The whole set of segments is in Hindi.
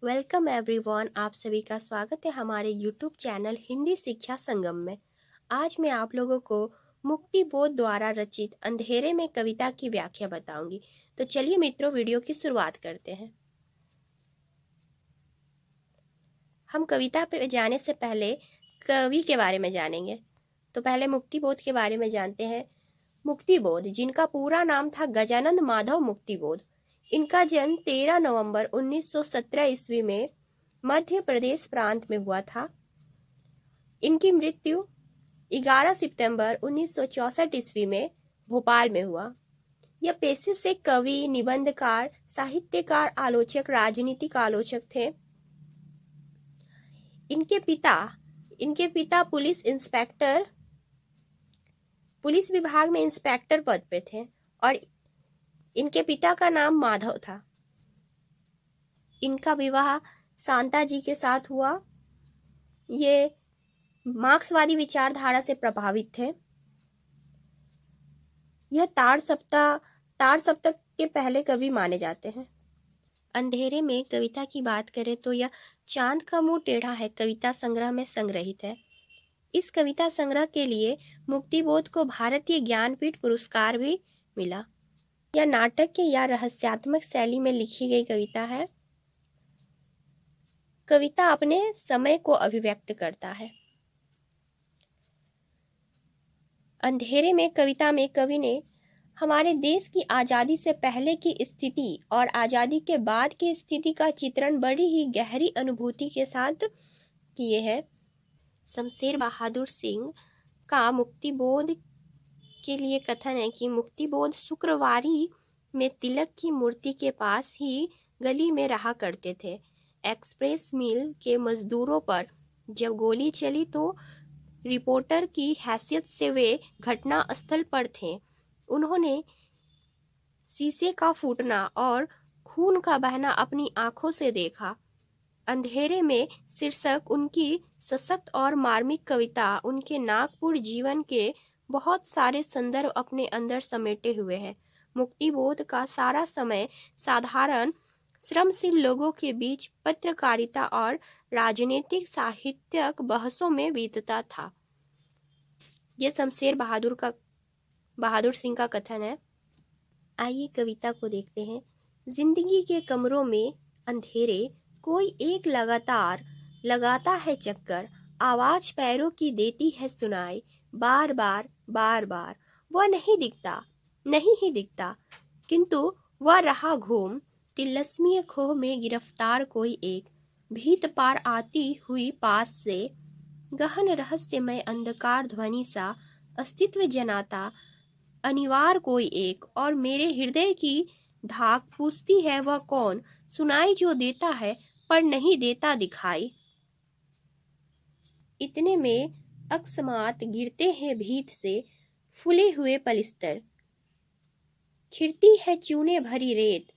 Welcome everyone. आप सभी का स्वागत है हमारे यूट्यूब चैनल हिंदी शिक्षा संगम में। आज मैं आप लोगों को मुक्ति बोध द्वारा रचित अंधेरे में कविता की व्याख्या बताऊंगी। तो चलिए मित्रों, वीडियो की शुरुआत करते हैं। हम कविता पे जाने से पहले कवि के बारे में जानेंगे। तो पहले मुक्ति बोध के बारे में जानते हैं। मुक्ति बोध, जिनका पूरा नाम था गजानंद माधव मुक्ति बोध, इनका जन्म 13 नवंबर 1917 ईस्वी में मध्य प्रदेश प्रांत में हुआ था। इनकी मृत्यु 11 सितंबर 1964 ईस्वी में भोपाल में हुआ। यह पेशे से कवि, निबंधकार, साहित्यकार, आलोचक, राजनीतिक आलोचक थे। इनके पिता पुलिस विभाग में इंस्पेक्टर पद पे थे और इनके पिता का नाम माधव था। इनका विवाह शांता जी के साथ हुआ। ये मार्क्सवादी विचारधारा से प्रभावित थे। यह ताड़ सप्तक के पहले कवि माने जाते हैं। अंधेरे में कविता की बात करें तो यह चांद का मुंह टेढ़ा है कविता संग्रह में संग्रहित है। इस कविता संग्रह के लिए मुक्तिबोध को भारतीय ज्ञानपीठ पुरस्कार भी मिला। यह नाटक या रहस्यात्मक शैली में लिखी गई कविता है। कविता अपने समय को अभिव्यक्त करता है। अंधेरे में कविता में कवि ने हमारे देश की आज़ादी से पहले की स्थिति और आज़ादी के बाद की स्थिति का चित्रण बड़ी ही गहरी अनुभूति के साथ किए हैं। शमशेर बहादुर सिंह का मुक्तिबोध के लिए कथन है कि मुक्तिबोध शुक्रवारी में तिलक की मूर्ति के पास ही गली में रहा करते थे। एक्सप्रेस मिल के मजदूरों पर जब गोली चली तो रिपोर्टर की हैसियत से वे घटना स्थल पर थे। उन्होंने शीशे का फूटना और खून का बहना अपनी आंखों से देखा। अंधेरे में शीर्षक उनकी सशक्त और मार्मिक कविता उनके नागपुर जीवन के बहुत सारे संदर्भ अपने अंदर समेटे हुए है। मुक्तिबोध का सारा समय साधारण श्रमशील लोगों के बीच पत्रकारिता और राजनीतिक साहित्यिक बहसों में बीतता था। यह शमशेर बहादुर सिंह का कथन है। आइए कविता को देखते हैं। जिंदगी के कमरों में अंधेरे कोई एक लगातार लगाता है चक्कर, आवाज पैरों की देती है सुनाई, बार बार वह नहीं ही दिखता, किंतु वह रहा घूम तिलस्मी खो में गिरफ्तार कोई एक, भीत पार आती हुई पास से, गहन रहस्यमय अंधकार ध्वनि सा अस्तित्व जनाता अनिवार्य कोई एक, और मेरे हृदय की धाक पूछती है वह कौन, सुनाई जो देता है पर नहीं देता दिखाई। इतने में अकस्मात गिरते हैं भीत से फूले हुए पलिस्तर, खिरती है चूने भरी रेत,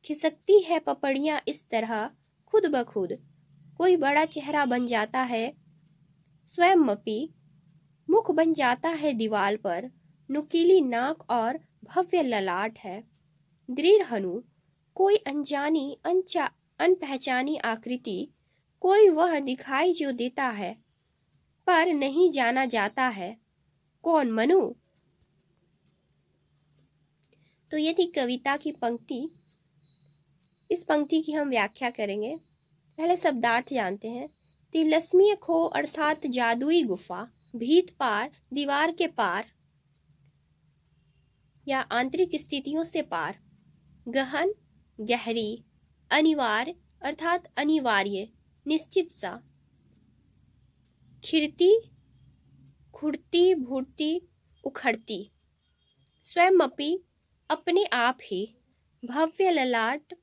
खिसकती है पपड़ियां इस तरह खुद ब खुद, कोई बड़ा चेहरा बन जाता है स्वयं मपी, मुख बन जाता है दीवार पर, नुकीली नाक और भव्य ललाट है, दृढ़ हनु, कोई अनपहचानी आकृति, कोई वह दिखाई जो देता है पर नहीं जाना जाता है, कौन मनु। तो ये थी कविता की पंक्ति। इस पंक्ति की हम व्याख्या करेंगे। पहले शब्दार्थ जानते हैं। तिलस्मी खो अर्थात जादुई गुफा, भीत पार दीवार के पार या आंतरिक स्थितियों से पार, गहन गहरी, अनिवार्य अर्थात अनिवार्य निश्चित सा, खिरती खुड़ती भूटती उखड़ती, स्वयं अपी अपने आप ही, भव्य ललाट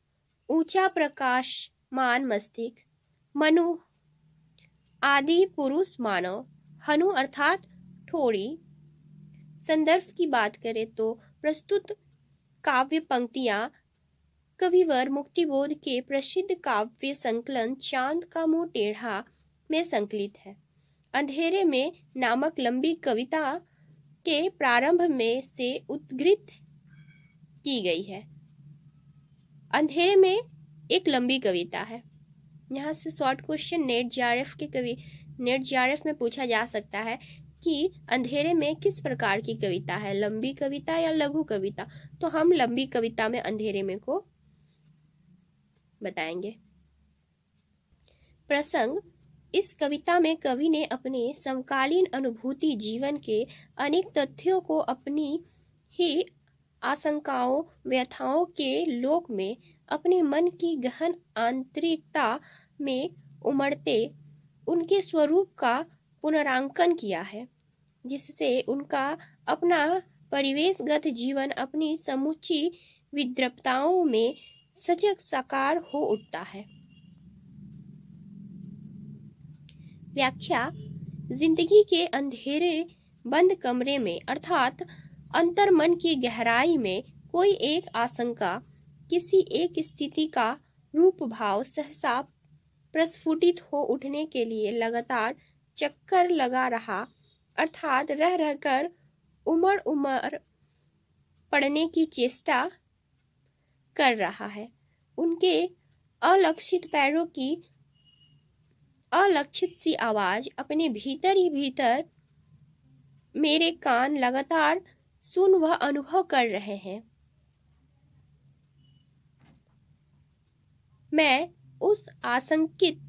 ऊंचा प्रकाशमान मस्तिष्क, मनु आदि पुरुष मानव, हनु अर्थात ठोड़ी। संदर्भ की बात करें तो प्रस्तुत काव्य पंक्तियां कविवर मुक्तिबोध के प्रसिद्ध काव्य संकलन चांद का मुंह टेढ़ा में संकलित है। अंधेरे में नामक लंबी कविता के प्रारंभ में से उद्धृत की गई है। अंधेरे में एक लंबी कविता है। यहाँ से शॉर्ट क्वेश्चन नेट जेआरएफ में पूछा जा सकता है कि अंधेरे में किस प्रकार की कविता है, लंबी कविता या लघु कविता। तो हम लंबी कविता में अंधेरे में को बताएंगे। प्रसंग: इस कविता में कवि ने अपने समकालीन अनुभूति जीवन के अनेक तथ्यों को अपनी ही आशंकाओं व्यथाओं के लोक में अपने मन की गहन आंतरिकता में उमड़ते उनके स्वरूप का पुनरांकन किया है, जिससे उनका अपना परिवेशगत जीवन अपनी समूची विद्रप्ताओं में सजग साकार हो उठता है। व्याख्या: जिंदगी के अंधेरे बंद कमरे में अर्थात अंतर्मन की गहराई में कोई एक आशंका, किसी एक स्थिति का रूप भाव सहसा प्रस्फुटित हो उठने के लिए लगातार चक्कर लगा रहा, अर्थात रह रहकर उमड़ उमड़ पड़ने की चेष्टा कर रहा है। उनके अलक्षित पैरों की अलक्षित सी आवाज अपने भीतर ही भीतर मेरे कान लगातार सुन व अनुभव कर रहे हैं। मैं उस आशंकित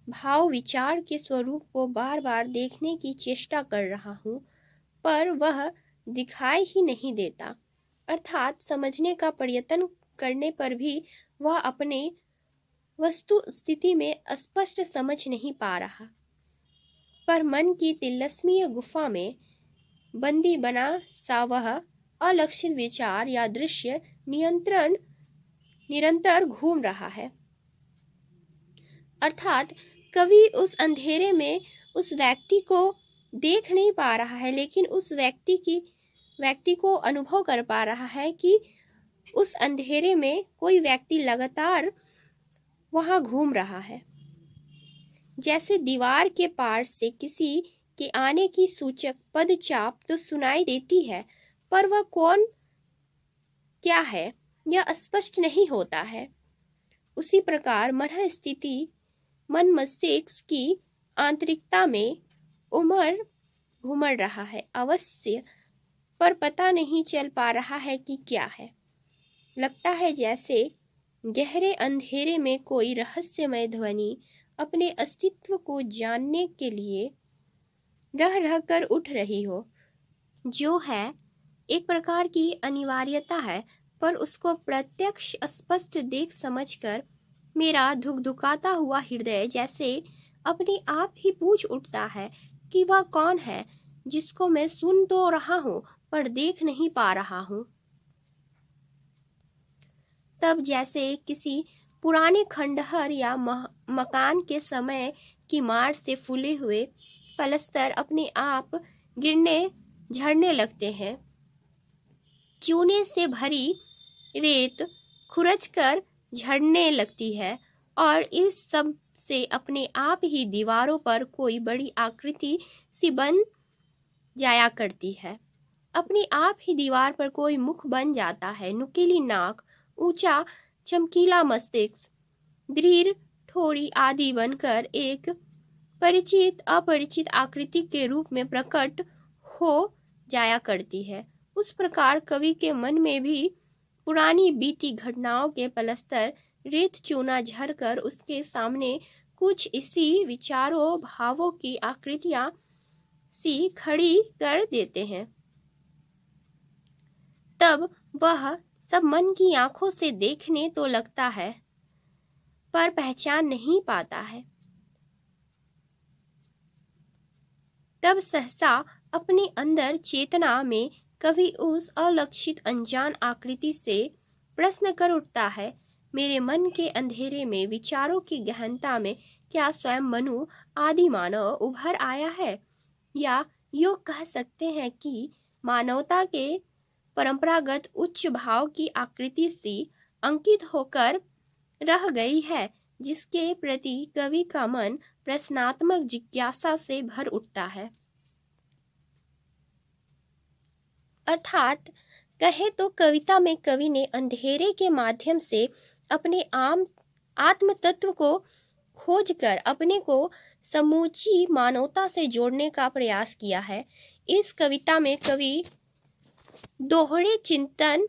भाव विचार के स्वरूप को बार बार देखने की चेष्टा कर रहा हूँ, पर वह दिखाई ही नहीं देता, अर्थात समझने का प्रयत्न करने पर भी वह अपने वस्तु स्थिति में स्पष्ट समझ नहीं पा रहा, पर मन की तिलस्मीय गुफा में बंदी बना सा वह अलक्षित विचार या दृश्य निरंतर घूम रहा है। अर्थात कवि उस अंधेरे में उस व्यक्ति को देख नहीं पा रहा है, लेकिन उस व्यक्ति को अनुभव कर पा रहा है कि उस अंधेरे में कोई व्यक्ति लगातार वहां घूम रहा है। जैसे दीवार के पार से किसी के आने की सूचक पदचाप तो सुनाई देती है, पर वह कौन क्या है यह स्पष्ट नहीं होता है। उसी प्रकार मन मस्तिष्क की आंतरिकता में घुमड़ रहा है अवश्य, पर पता नहीं चल पा रहा है कि क्या है। लगता है जैसे गहरे अंधेरे में कोई रहस्यमय ध्वनि अपने अस्तित्व को जानने के लिए रह रहकर उठ रही हो, जो है एक प्रकार की अनिवार्यता है, पर उसको प्रत्यक्ष स्पष्ट देख समझकर मेरा धुकधुकाता हुआ हृदय जैसे अपने आप ही पूछ उठता है कि वह कौन है जिसको मैं सुन तो रहा हूँ पर देख नहीं पा रहा हूँ। तब जैसे किसी पुराने खंडहर या मकान के समय की मार से फूले हुए पलस्तर अपने आप झड़ने लगते हैं, चूने से भरी रेत खुरचकर झड़ने लगती है और इस सब से अपने आप ही दीवारों पर कोई बड़ी आकृति सी बन जाया करती है। अपने आप ही दीवार पर कोई मुख बन जाता है, नुकीली नाक, ऊंचा चमकीला मस्तिष्क, दृढ़ ठोड़ी आदि बनकर एक परिचित अपरिचित आकृति के रूप में प्रकट हो जाया करती है। उस प्रकार कवि के मन में भी पुरानी बीती घटनाओं के पलस्तर रेत चूना झरकर उसके सामने कुछ इसी विचारों भावों की आकृतियां सी खड़ी कर देते हैं। तब वह सब मन की आंखों से देखने तो लगता है, पर पहचान नहीं पाता है। तब सहसा अपने अंदर चेतना में कभी उस अलक्षित अनजान आकृति से प्रश्न कर उठता है, मेरे मन के अंधेरे में विचारों की गहनता में क्या स्वयं मनु आदि मानव उभर आया है, या यूं कह सकते हैं कि मानवता के परंपरागत उच्च भाव की आकृति सी अंकित होकर रह गई है, जिसके प्रति कवि का मन प्रश्नात्मक जिज्ञासा से भर उठता है। अर्थात कहे तो कविता में कवि ने अंधेरे के माध्यम से अपने आत्म तत्व को खोजकर अपने को समूची मानवता से जोड़ने का प्रयास किया है। इस कविता में कवि दोहरे चिंतन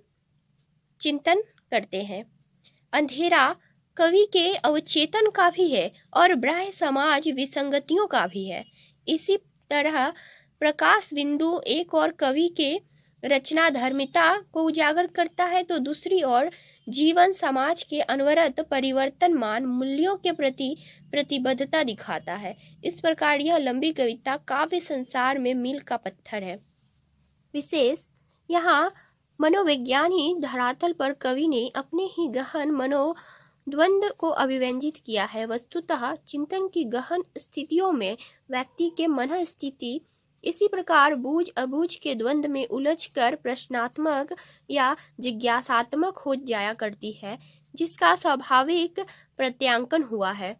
करते हैं। अंधेरा कवि के अवचेतन का भी है और बाह्य समाज विसंगतियों का भी है। इसी तरह प्रकाश बिंदु एक और कवि के रचना धर्मिता को उजागर करता है, तो दूसरी ओर जीवन समाज के अनवरत परिवर्तनमान मूल्यों के प्रति प्रतिबद्धता दिखाता है। इस प्रकार यह लंबी कविता काव्य संसार में मील का पत्थर है। विशेष यहाँ मनोविज्ञान ही धरातल पर कवि ने अपने ही गहन मनोद्वंद को अभिव्यंजित किया है। वस्तुतः चिंतन की गहन स्थितियों में व्यक्ति के मन स्थिति इसी प्रकार बूझ अबूझ के द्वंद में उलझकर प्रश्नात्मक या जिज्ञासात्मक हो जाया करती है, जिसका स्वाभाविक प्रत्यांकन हुआ है।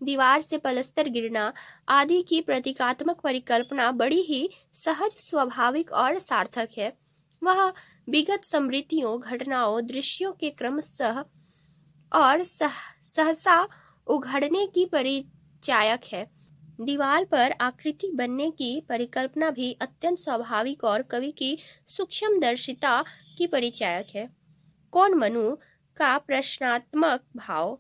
दीवार से पलस्तर गिरना आदि की प्रतीकात्मक परिकल्पना बड़ी ही सहज, स्वाभाविक और सार्थक है। वह विगत स्मृतियों, घटनाओं, दृश्यों के क्रमशः और सहसा उघड़ने की परिचायक है। दीवार पर आकृति बनने की परिकल्पना भी अत्यंत स्वाभाविक और कवि की सूक्ष्मदर्शिता की परिचायक है। कौन मनु का प्रश्नात्मक भाव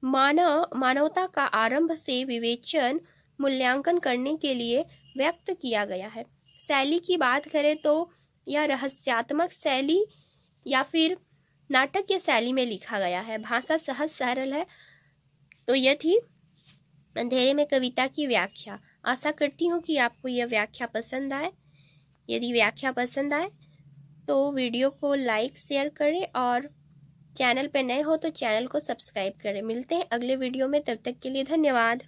मानवता का आरंभ से विवेचन मूल्यांकन करने के लिए व्यक्त किया गया है। शैली की बात करें तो यह रहस्यात्मक शैली या फिर नाटकीय शैली में लिखा गया है। भाषा सहज सरल है। तो यह थी अंधेरे में कविता की व्याख्या। आशा करती हूँ कि आपको यह व्याख्या पसंद आए। यदि व्याख्या पसंद आए तो वीडियो को लाइक शेयर करें और चैनल पर नए हो तो चैनल को सब्सक्राइब करें। मिलते हैं अगले वीडियो में, तब तक के लिए धन्यवाद।